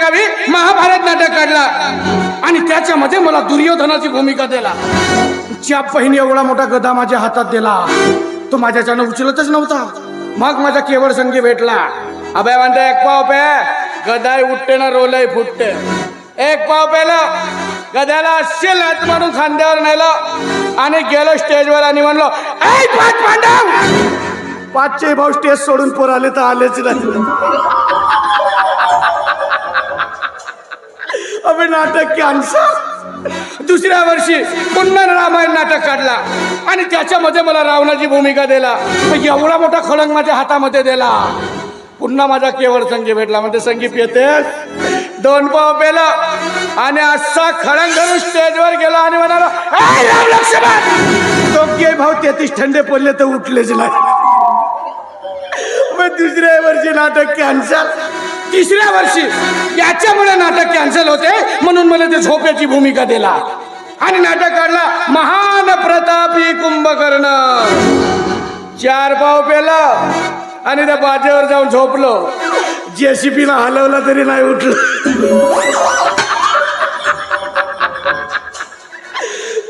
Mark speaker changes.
Speaker 1: गावी महाभारत नाटक काढला आणि त्याच्यामध्ये मला दुर्योधनाची भूमिका दिला. ज्या बहिणी एवढा मोठा गदा माझ्या हातात दिला तो माझ्याच्यानं उचलतच नव्हता. मग माझा केवळ संगी भेटला. अभय म्हणते एक पाव पे गदाई उठते ना रोलही फुटते. एक पाव पेलं गद्याला अशी लात मारून खांद्यावर नेलं आणि गेलो स्टेजवर आणि म्हणलो ऐ पाच पांडव. पाचचे भाऊ स्टेज सोडून पोर आले तर आलेच नाही. अबे नाटक कॅन्सल. दुसऱ्या वर्षी पुन्हा रामायण नाटक काढला आणि त्याच्यामध्ये मला रावणाची भूमिका दिला. एवढा मोठा खळंग माझ्या हातामध्ये दिला. पुन्हा माझा केवळ संगी भेटला. म्हणजे संगी पितेस. 2 पाव पेलं आणि असा खळंग धरून स्टेजवर गेला आणि म्हणाला राम लक्ष्मण. दोघे भाऊ 33 ठंडे पडले तर उठलेच नाही. दुसऱ्या वर्षी नाटक कॅन्सल. तिसऱ्या वर्षी याच्यामुळे नाटक कॅन्सल होते म्हणून मला ते झोपेची भूमिका दिला आणि नाटक काढला महान प्रतापी कुंभकर्ण. 4 पाव पेलं आणि त्या बाजेवर जाऊन झोपलो. जेसीबीला हलवलं तरी नाही उठलं.